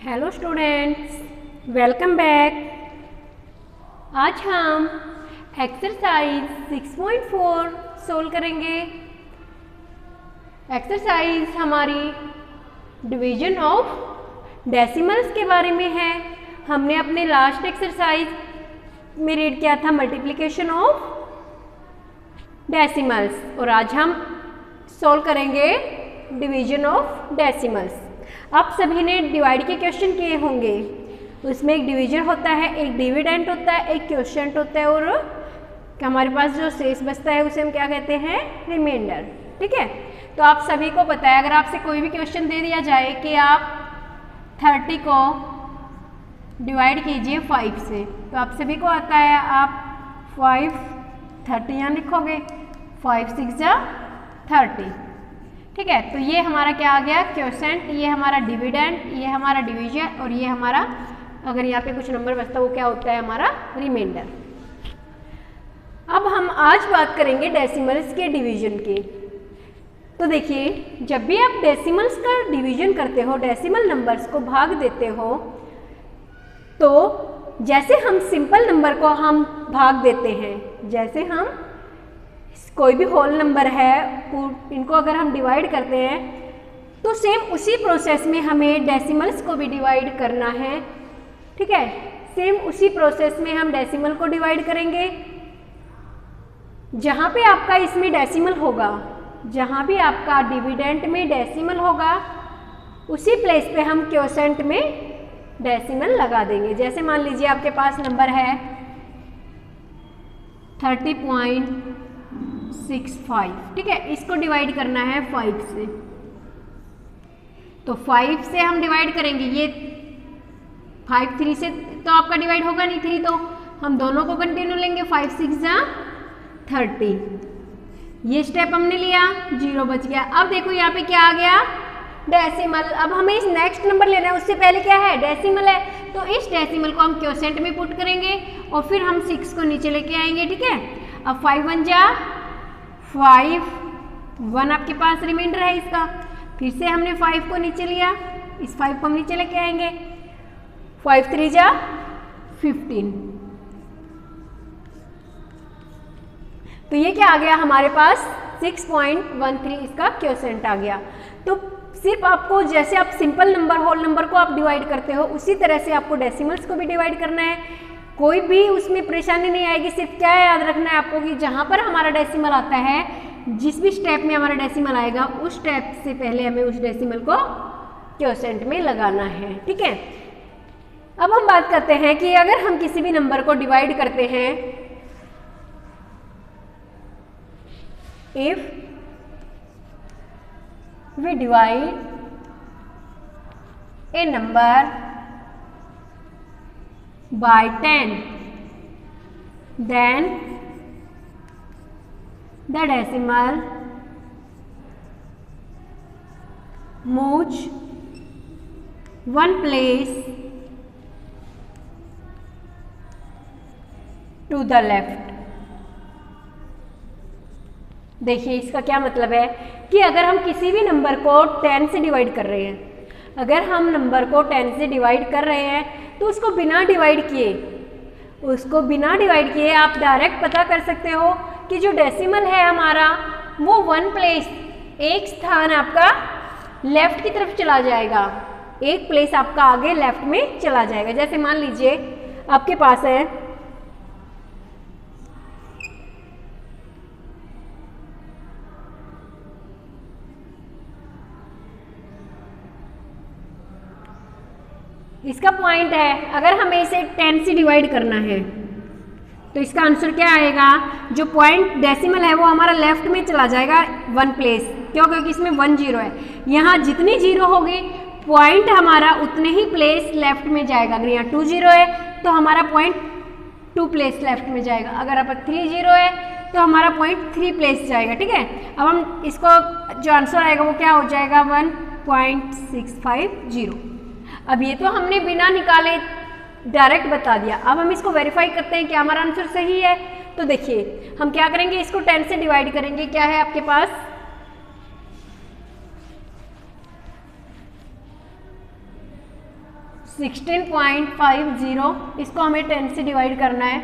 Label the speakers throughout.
Speaker 1: Hello students, welcome back. आज हम exercise 6.4 solve करेंगे। एक्सरसाइज हमारी डिवीजन ऑफ डेसिमल्स के बारे में है। हमने अपने लास्ट एक्सरसाइज में रीड किया था मल्टीप्लिकेशन ऑफ डेसिमल्स और आज हम सोल्व करेंगे डिवीजन ऑफ डेसिमल्स। आप सभी ने डिवाइड के क्वेश्चन किए होंगे। उसमें एक डिवीजन होता है, एक डिविडेंट होता है, एक क्वोशिएंट होता है और हमारे पास जो शेष बचता है उसे हम क्या कहते हैं, रिमाइंडर। ठीक है, तो आप सभी को पता है, अगर आपसे कोई भी क्वेश्चन दे दिया जाए कि आप 30 को डिवाइड कीजिए 5 से, तो आप सभी को आता है आप 5 30 यहाँ लिखोगे, 5 6 जा 30। ठीक है, तो ये हमारा क्या आ गया, क्वोशिएंट, ये हमारा डिविडेंट, ये हमारा डिवीजन और ये हमारा, अगर यहाँ पे कुछ नंबर बचता है वो क्या होता है, हमारा रिमाइंडर। अब हम आज बात करेंगे डेसिमल्स के डिवीजन की। तो देखिए, जब भी आप डेसिमल्स का डिवीजन करते हो, डेसिमल नंबर्स को भाग देते हो, तो जैसे हम सिंपल नंबर को हम भाग देते हैं, जैसे हम कोई भी होल नंबर है इनको अगर हम डिवाइड करते हैं तो सेम उसी प्रोसेस में हमें डेसिमल्स को भी डिवाइड करना है। ठीक है, सेम उसी प्रोसेस में हम डेसिमल को डिवाइड करेंगे। जहाँ पे आपका इसमें डेसिमल होगा, जहाँ भी आपका डिविडेंट में डेसिमल होगा, उसी प्लेस पे हम क्वोशिएंट में डेसिमल लगा देंगे। जैसे मान लीजिए आपके पास नंबर है 30.65। ठीक है, इसको डिवाइड करना है 5 से, तो 5 से हम डिवाइड करेंगे। ये 5 3 से तो आपका डिवाइड होगा नहीं, 3 तो हम दोनों को कंटिन्यू लेंगे, 5 6 जा 30। ये स्टेप हमने लिया, 0 बच गया। अब देखो यहाँ पे क्या आ गया, डेसिमल। अब हमें इस नेक्स्ट नंबर लेना है, उससे पहले क्या है, डेसिमल है, तो इस डेसिमल को हम क्वोशिएंट में पुट करेंगे और फिर हम 6 को नीचे लेके आएंगे। ठीक है, अब 5 1 जा 5, 1 आपके पास रिमाइंडर है इसका। फिर से हमने 5 को नीचे लिया, इस 5 को हम नीचे लेके आएंगे, 5 3 जा 15। तो ये क्या आ गया हमारे पास, 6.13 इसका क्वोशिएंट आ गया। तो सिर्फ आपको, जैसे आप सिंपल नंबर होल नंबर को आप डिवाइड करते हो, उसी तरह से आपको डेसिमल्स को भी डिवाइड करना है। कोई भी उसमें परेशानी नहीं आएगी। सिर्फ क्या याद रखना है आपको कि जहाँ पर हमारा डेसिमल आता है, जिस भी स्टेप में हमारा डेसिमल आएगा, उस स्टेप से पहले हमें उस डेसिमल को क्वोशिएंट में लगाना है। ठीक है, अब हम बात करते हैं कि अगर हम किसी भी नंबर को डिवाइड करते हैं, if we divide a number by 10, then the decimal moves one place to the left। देखिए, इसका क्या मतलब है कि अगर हम किसी भी नंबर को 10 से डिवाइड कर रहे हैं, अगर हम नंबर को 10 से डिवाइड कर रहे हैं तो उसको बिना डिवाइड किए आप डायरेक्ट पता कर सकते हो कि जो डेसिमल है हमारा, वो 1 प्लेस, एक स्थान आपका लेफ्ट की तरफ चला जाएगा, एक प्लेस आपका आगे लेफ्ट में चला जाएगा। जैसे मान लीजिए आपके पास है इसका पॉइंट है, अगर हमें इसे 10 से डिवाइड करना है तो इसका आंसर क्या आएगा, जो पॉइंट डेसिमल है वो हमारा लेफ्ट में चला जाएगा 1 प्लेस। क्यों, क्योंकि इसमें 1 0 है। यहाँ जितनी 0 होगी पॉइंट हमारा उतने ही प्लेस लेफ्ट में जाएगा। अगर यहाँ 2 0 है तो हमारा पॉइंट 2 प्लेस लेफ्ट में जाएगा। अगर अब 3 0 है तो हमारा पॉइंट 3 प्लेस जाएगा। ठीक है, अब हम इसको जो आंसर आएगा वो क्या हो जाएगा, 1.650। अब ये तो हमने बिना निकाले डायरेक्ट बता दिया। अब हम इसको वेरीफाई करते हैं कि हमारा आंसर सही है। तो देखिए, हम क्या करेंगे, इसको 10 से डिवाइड करेंगे। क्या है आपके पास, 16.50, इसको हमें 10 से डिवाइड करना है।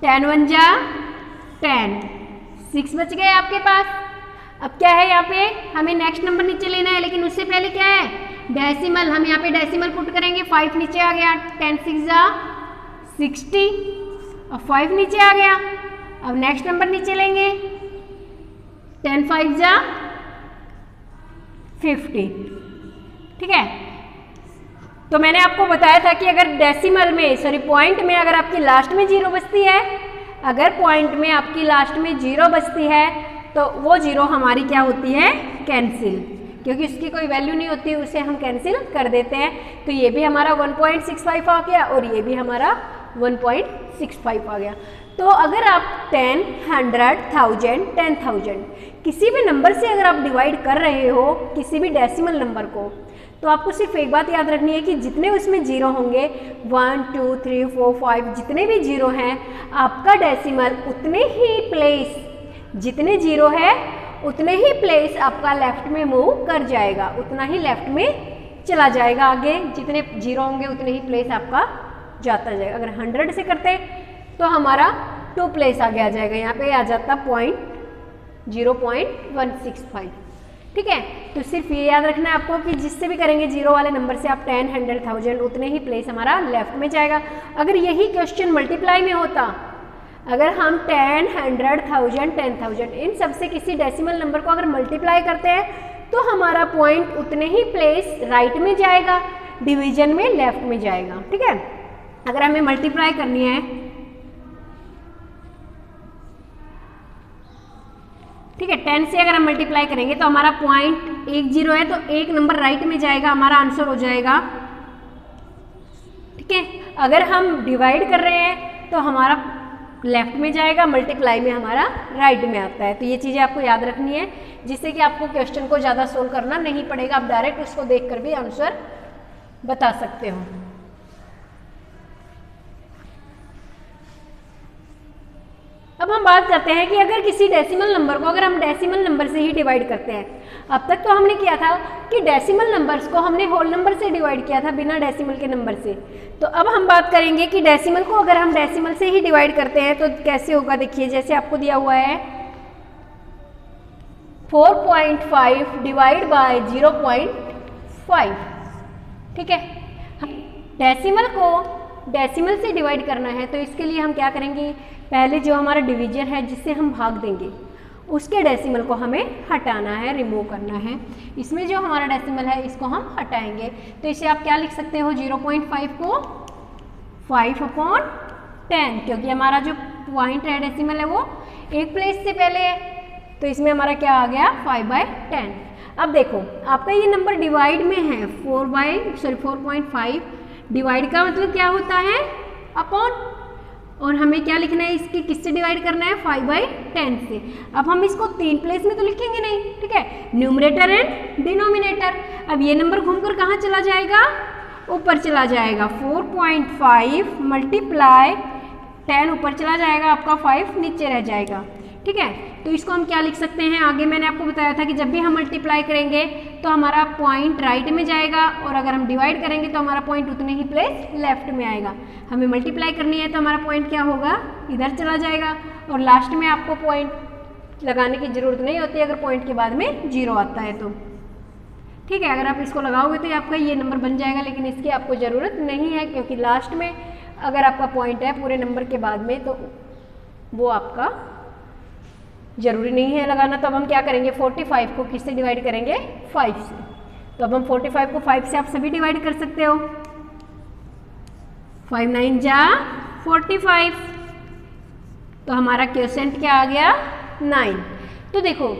Speaker 1: 10 1 जा 10, 6 बच गए आपके पास। अब क्या है यहाँ पे, हमें नेक्स्ट नंबर नीचे लेना है, लेकिन उससे पहले क्या है, डेसिमल। हम यहाँ पे डेसिमल पुट करेंगे। 5 नीचे आ गया, 10 6 जा 60, अब 5 नीचे आ गया। अब नेक्स्ट नंबर नीचे लेंगे, 10 5 जा 50। ठीक है, तो मैंने आपको बताया था कि अगर डेसिमल में, सॉरी पॉइंट में अगर आपकी लास्ट में 0 बचती है, अगर पॉइंट में आपकी लास्ट में 0 बचती है तो वो 0 हमारी क्या होती है, कैंसिल, क्योंकि उसकी कोई वैल्यू नहीं होती, उसे हम कैंसिल कर देते हैं। तो ये भी हमारा 1.65 आ गया और ये भी हमारा 1.65 आ गया। तो अगर आप 10, 100, 1000, 10,000 किसी भी नंबर से अगर आप डिवाइड कर रहे हो, किसी भी डेसिमल नंबर को, तो आपको सिर्फ एक बात याद रखनी है कि जितने उसमें 0 होंगे, 1 2 3 4 5 जितने भी 0 हैं, आपका डेसिमल उतने ही प्लेस, जितने 0 है उतने ही प्लेस आपका लेफ्ट में मूव कर जाएगा, उतना ही लेफ्ट में चला जाएगा। आगे जितने 0 होंगे उतने ही प्लेस आपका जाता जाएगा। अगर 100 से करते तो हमारा 2 प्लेस आगे आ जाएगा, यहाँ पे आ जाता 0.165। ठीक है, तो सिर्फ ये याद रखना है आपको कि जिससे भी करेंगे 0 वाले नंबर से आप 10, 100, 1000 उतने ही प्लेस हमारा लेफ्ट में जाएगा। अगर यही क्वेश्चन मल्टीप्लाई में होता, अगर हम 10, 100, 1000, 10,000 इन सब से किसी डेसिमल नंबर को अगर मल्टीप्लाई करते हैं तो हमारा पॉइंट उतने ही प्लेस राइट में जाएगा, डिवीजन में लेफ्ट में जाएगा। ठीक है, अगर हमें मल्टीप्लाई करनी है, ठीक है, 10 से अगर हम मल्टीप्लाई करेंगे तो हमारा पॉइंट 1 0 है, तो एक नंबर राइट में जाएगा, हमारा आंसर हो जाएगा। ठीक है, अगर हम डिवाइड कर रहे हैं तो हमारा लेफ्ट में जाएगा, मल्टीप्लाई में हमारा राइट में आता है। तो ये चीज़ें आपको याद रखनी है, जिससे कि आपको क्वेश्चन को ज़्यादा सोल्व करना नहीं पड़ेगा, आप डायरेक्ट उसको देखकर भी आंसर बता सकते हो। अब हम बात करते हैं कि अगर किसी डेसिमल नंबर को अगर हम डेसिमल नंबर से ही डिवाइड करते हैं, अब तक तो हमने किया था कि डेसिमल नंबर्स को हमने होल नंबर से डिवाइड किया था बिना डेसिमल के नंबर से। तो अब हम बात करेंगे कि डेसिमल को अगर हम डेसिमल से ही डिवाइड करते हैं तो कैसे होगा। देखिए, जैसे आपको दिया हुआ है 4.5 डिवाइड बाय 0.5। ठीक है, डेसिमल को डेसिमल से डिवाइड करना है तो इसके लिए हम क्या करेंगे, पहले जो हमारा डिवीजन है जिससे हम भाग देंगे उसके डेसिमल को हमें हटाना है, रिमूव करना है। इसमें जो हमारा डेसिमल है इसको हम हटाएंगे। तो इसे आप क्या लिख सकते हो, 0.5 को 5/10, क्योंकि हमारा जो पॉइंट है डेसिमल है वो एक प्लेस से पहले है, तो इसमें हमारा क्या आ गया 5/10। अब देखो आपका ये नंबर डिवाइड में है 4.5, डिवाइड का मतलब क्या होता है, अपॉन, और हमें क्या लिखना है, इसके किससे डिवाइड करना है, 5/10 से। अब हम इसको 3 प्लेस में तो लिखेंगे नहीं, ठीक है, न्यूमरेटर एंड डिनोमिनेटर। अब ये नंबर घूमकर कहाँ चला जाएगा, ऊपर चला जाएगा। 4.5 मल्टीप्लाई 10 ऊपर चला जाएगा, आपका 5 नीचे रह जाएगा। ठीक है, तो इसको हम क्या लिख सकते हैं, आगे मैंने आपको बताया था कि जब भी हम मल्टीप्लाई करेंगे तो हमारा पॉइंट राइट में जाएगा, और अगर हम डिवाइड करेंगे तो हमारा पॉइंट उतने ही प्लेस लेफ्ट में आएगा। हमें मल्टीप्लाई करनी है तो हमारा पॉइंट क्या होगा, इधर चला जाएगा, और लास्ट में आपको पॉइंट लगाने की ज़रूरत नहीं होती अगर पॉइंट के बाद में 0 आता है तो। ठीक है, अगर आप इसको लगाओगे तो आपका ये नंबर बन जाएगा, लेकिन इसकी आपको ज़रूरत नहीं है, क्योंकि लास्ट में अगर आपका पॉइंट है पूरे नंबर के बाद में तो वो आपका जरूरी नहीं है लगाना। तो अब हम क्या करेंगे, 45 को किससे डिवाइड करेंगे, 5 से। तो अब हम 45 को 5 से आप सभी डिवाइड कर सकते हो। 5 9 जा 45, तो हमारा क्वोशिएंट क्या आ गया, 9। तो देखो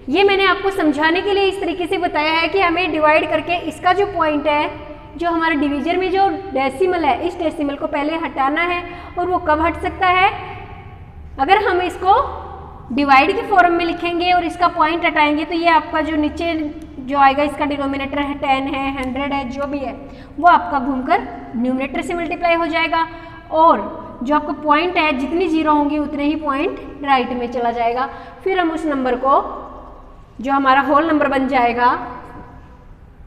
Speaker 1: ये मैंने आपको समझाने के लिए इस तरीके से बताया है कि हमें डिवाइड करके इसका जो पॉइंट है, जो हमारा डिवीजन में जो डेसिमल है, इस डेसिमल को पहले हटाना है। और वो कब हट सकता है, अगर हम इसको डिवाइड के फॉर्म में लिखेंगे और इसका पॉइंट हटाएंगे तो ये आपका जो नीचे जो आएगा, इसका डिनोमिनेटर है 10 है, 100 है, जो भी है वो आपका घूमकर न्यूमरेटर से मल्टीप्लाई हो जाएगा, और जो आपका पॉइंट है जितनी 0 होंगी उतने ही पॉइंट राइट में चला जाएगा। फिर हम उस नंबर को, जो हमारा होल नंबर बन जाएगा,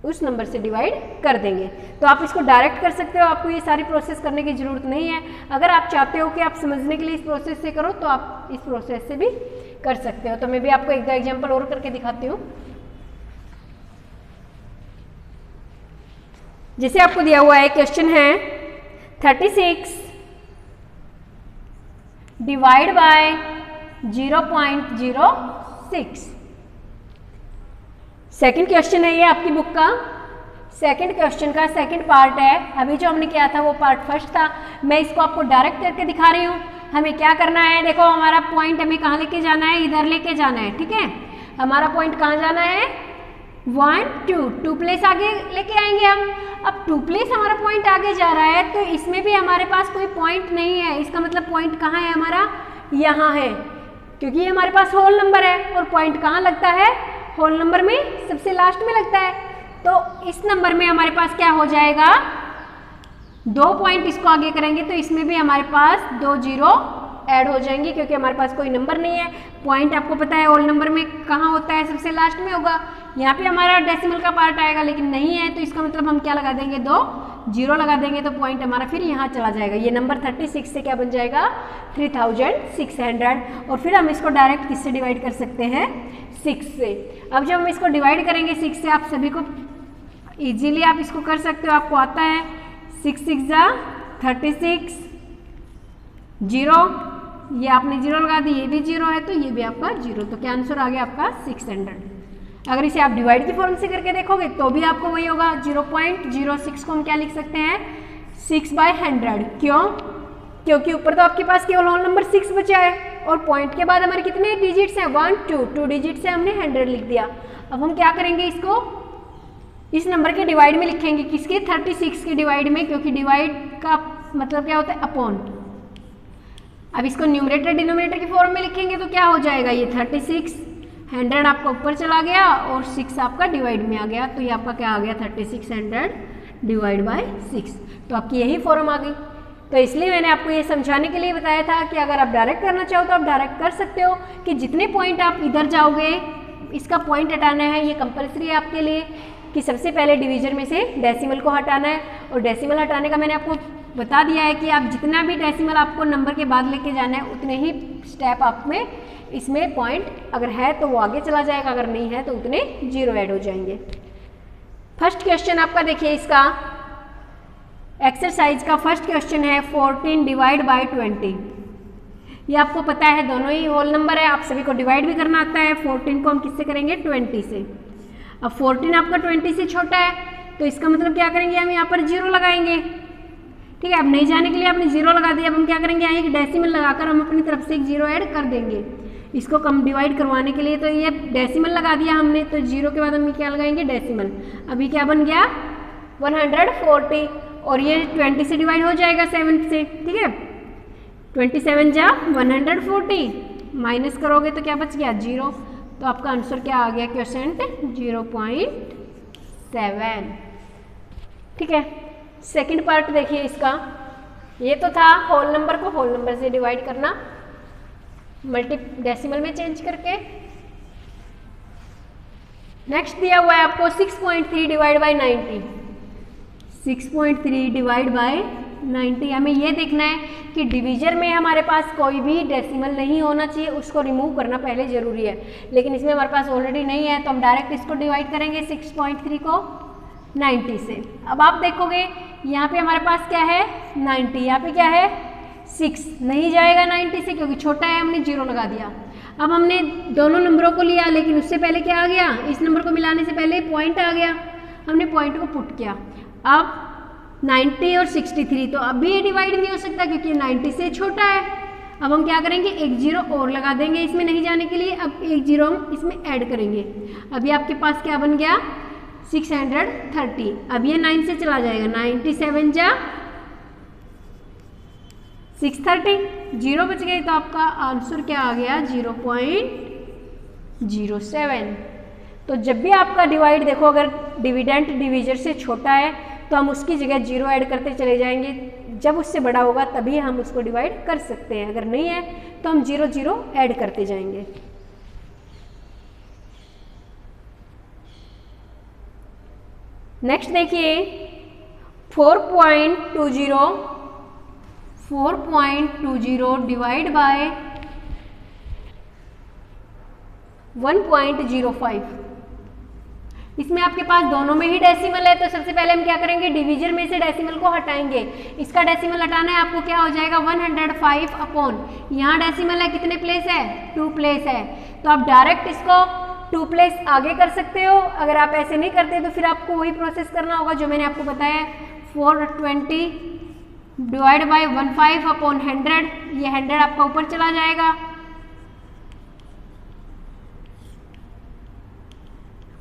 Speaker 1: उस नंबर से डिवाइड कर देंगे। तो आप इसको डायरेक्ट कर सकते हो, आपको ये सारी प्रोसेस करने की ज़रूरत नहीं है। अगर आप चाहते हो कि आप समझने के लिए इस प्रोसेस से करो तो आप इस प्रोसेस से भी कर सकते हो। तो मैं भी आपको एक दो एग्जाम्पल और करके दिखाती हूँ। जैसे आपको दिया हुआ है क्वेश्चन है 36 डिवाइड बाय 0.06। सेकंड क्वेश्चन है ये आपकी बुक का। सेकंड क्वेश्चन का सेकंड पार्ट है। अभी जो हमने किया था वो पार्ट फर्स्ट था। मैं इसको आपको डायरेक्ट करके दिखा रही हूँ। हमें क्या करना है, देखो हमारा पॉइंट हमें कहाँ लेके जाना है, इधर लेके जाना है। ठीक है, हमारा पॉइंट कहाँ जाना है, 1 2 2 प्लेस आगे लेके आएंगे हम। अब 2 प्लेस हमारा पॉइंट आगे जा रहा है तो इसमें भी हमारे पास कोई पॉइंट नहीं है। इसका मतलब पॉइंट कहाँ है हमारा, यहाँ है, क्योंकि ये हमारे पास होल नंबर है और पॉइंट कहाँ लगता है, होल नंबर में सबसे लास्ट में लगता है। तो इस नंबर में हमारे पास क्या हो जाएगा, 2 पॉइंट इसको आगे करेंगे तो इसमें भी हमारे पास 2 जीरो ऐड हो जाएंगे, क्योंकि हमारे पास कोई नंबर नहीं है। पॉइंट आपको पता है होल नंबर में कहाँ होता है, सबसे लास्ट में होगा। यहाँ पे हमारा डेसिमल का पार्ट आएगा लेकिन नहीं है, तो इसका मतलब हम क्या लगा देंगे, 2 जीरो लगा देंगे तो पॉइंट हमारा फिर यहाँ चला जाएगा। ये नंबर 36 से क्या बन जाएगा, 3600। और फिर हम इसको डायरेक्ट किससे डिवाइड कर सकते हैं, 6 से। अब जब हम इसको डिवाइड करेंगे 6 से, आप सभी को इजीली आप इसको कर सकते हो, आपको आता है। 6 6 जा 36, जीरो, ये आपने जीरो लगा दी, ये भी जीरो है तो ये भी आपका जीरो। तो क्या आंसर आ गया आपका 600। अगर इसे आप डिवाइड की फॉर्म से करके देखोगे तो भी आपको वही होगा। 0.06 को हम क्या लिख सकते हैं, 6/100। क्यों, क्योंकि ऊपर तो आपके पास केवल होल नंबर 6 बचा है और पॉइंट के बाद हमारे कितने डिजिट्स हैं, 1 2 डिजिट से हमने 100 लिख दिया। अब हम क्या करेंगे, इसको इस नंबर के डिवाइड में लिखेंगे, किसके, 36 के डिवाइड में, क्योंकि डिवाइड का मतलब क्या होता है, अपॉन। अब इसको न्यूमरेटर डिनोमिनेटर की फॉर्म में लिखेंगे तो क्या हो जाएगा, ये 36, 100 आपका ऊपर चला गया और 6 आपका डिवाइड में आ गया, तो ये आपका क्या आ गया, 3600 डिवाइड बाय 6। तो आपकी यही फॉर्म आ गई। तो इसलिए मैंने आपको ये समझाने के लिए बताया था कि अगर आप डायरेक्ट करना चाहो तो आप डायरेक्ट कर सकते हो, कि जितने पॉइंट आप इधर जाओगे इसका पॉइंट हटाना है, ये कंपल्सरी है आपके लिए, कि सबसे पहले डिवीजन में से डेसिमल को हटाना है। और डेसिमल हटाने का मैंने आपको बता दिया है कि आप जितना भी डेसिमल आपको नंबर के बाद लेके जाना है उतने ही स्टेप आप में इसमें पॉइंट अगर है तो वो आगे चला जाएगा, अगर नहीं है तो उतने जीरो ऐड हो जाएंगे। फर्स्ट क्वेश्चन आपका देखिए, इसका एक्सरसाइज का फर्स्ट क्वेश्चन है 14 डिवाइड बाय 20। ये आपको पता है दोनों ही होल नंबर है, आप सभी को डिवाइड भी करना आता है। 14 को हम किससे करेंगे, 20 से। अब 14 आपका 20 से छोटा है तो इसका मतलब क्या करेंगे, हम यहाँ पर जीरो लगाएंगे। ठीक है, अब नहीं जाने के लिए आपने जीरो लगा दिया। अब हम क्या करेंगे, यहाँ एक डेसिमल लगाकर हम अपनी तरफ से एक जीरो ऐड कर देंगे इसको कम डिवाइड करवाने के लिए। तो ये डेसिमल लगा दिया हमने, तो जीरो के बाद हम क्या लगाएंगे, डेसिमल। अभी क्या बन गया, 140, और ये 20 से डिवाइड हो जाएगा 7 से। ठीक है, 27 जा 140, माइनस करोगे तो क्या बच गया, जीरो। तो आपका आंसर क्या आ गया, क्वेश्चन 0.7। ठीक है, सेकंड पार्ट देखिए इसका। ये तो था होल नंबर को होल नंबर से डिवाइड करना मल्टी डेसिमल में चेंज करके। नेक्स्ट दिया हुआ है आपको 6.3 डिवाइड बाय 90। 6.3 डिवाइड बाय 90, हमें ये देखना है कि डिवीजन में हमारे पास कोई भी डेसिमल नहीं होना चाहिए, उसको रिमूव करना पहले जरूरी है। लेकिन इसमें हमारे पास ऑलरेडी नहीं है तो हम डायरेक्ट इसको डिवाइड करेंगे 6.3 को 90 से। अब आप देखोगे यहाँ पे हमारे पास क्या है, 90, यहाँ पे क्या है, 6, नहीं जाएगा 90 से क्योंकि छोटा है, हमने जीरो लगा दिया। अब हमने दोनों नंबरों को लिया, लेकिन उससे पहले क्या आ गया, इस नंबर को मिलाने से पहले पॉइंट आ गया, हमने पॉइंट को पुट किया। अब 90 और 63, तो अब भी ये डिवाइड नहीं हो सकता क्योंकि 90 से छोटा है। अब हम क्या करेंगे, एक जीरो और लगा देंगे इसमें नहीं जाने के लिए। अब एक जीरो हम इसमें ऐड करेंगे। अभी आपके पास क्या बन गया, 630। अब ये 9 से चला जाएगा, 97 जा 630, जीरो बच गए। तो आपका आंसर क्या आ गया, 0.07। तो जब भी आपका डिवाइड देखो, अगर डिविडेंट डिवीजर से छोटा है तो हम उसकी जगह जीरो ऐड करते चले जाएंगे। जब उससे बड़ा होगा तभी हम उसको डिवाइड कर सकते हैं, अगर नहीं है तो हम जीरो जीरो ऐड करते जाएंगे। नेक्स्ट देखिए 4.20 डिवाइड बाय 1.05। इसमें आपके पास दोनों में ही डेसिमल है, तो सबसे पहले हम क्या करेंगे, डिवीजन में से डेसिमल को हटाएंगे। इसका डेसिमल हटाना है आपको, क्या हो जाएगा 105 अपॉन, यहाँ डेसिमल है कितने प्लेस है, 2 प्लेस है, तो आप डायरेक्ट इसको 2 प्लेस आगे कर सकते हो। अगर आप ऐसे नहीं करते तो फिर आपको वही प्रोसेस करना होगा जो मैंने आपको बताया है, 420 डिवाइड बाई 15 अपॉन 100, ये 100 आपका ऊपर चला जाएगा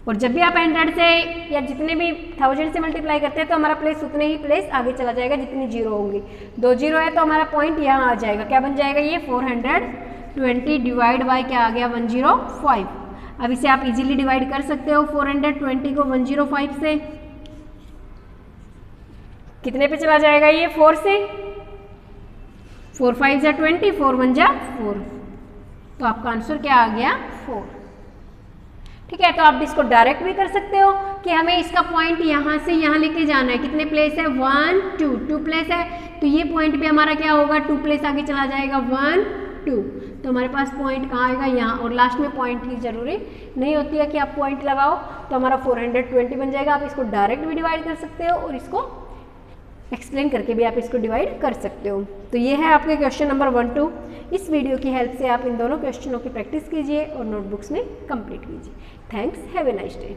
Speaker 1: और जब भी आप 100 से या जितने भी 1000 से मल्टीप्लाई करते हैं तो हमारा प्लेस उतने ही प्लेस आगे चला जाएगा जितनी जीरो होंगी। 2 जीरो है तो हमारा पॉइंट यहाँ आ जाएगा, क्या बन जाएगा ये 420 डिवाइड बाय क्या आ गया 105। अब इसे आप इजीली डिवाइड कर सकते हो, 420 को 105 से कितने पे चला जाएगा ये 4 से, 4 5 जा 20, 4 1 जा 4, तो आपका आंसर क्या आ गया 4। ठीक है, तो आप इसको डायरेक्ट भी कर सकते हो कि हमें इसका पॉइंट यहाँ से यहाँ लेके जाना है, कितने प्लेस है 1 2 प्लेस है, तो ये पॉइंट भी हमारा क्या होगा 2 प्लेस आगे चला जाएगा 1 2, तो हमारे पास पॉइंट कहाँ आएगा यहाँ, और लास्ट में पॉइंट की जरूरी नहीं होती है कि आप पॉइंट लगाओ, तो हमारा 420 बन जाएगा। आप इसको डायरेक्ट भी डिवाइड कर सकते हो और इसको एक्सप्लेन करके भी आप इसको डिवाइड कर सकते हो। तो ये है आपके क्वेश्चन नंबर 1 2। इस वीडियो की हेल्प से आप इन दोनों क्वेश्चनों की प्रैक्टिस कीजिए और नोटबुक्स में कंप्लीट कीजिए। Thanks, have a nice day.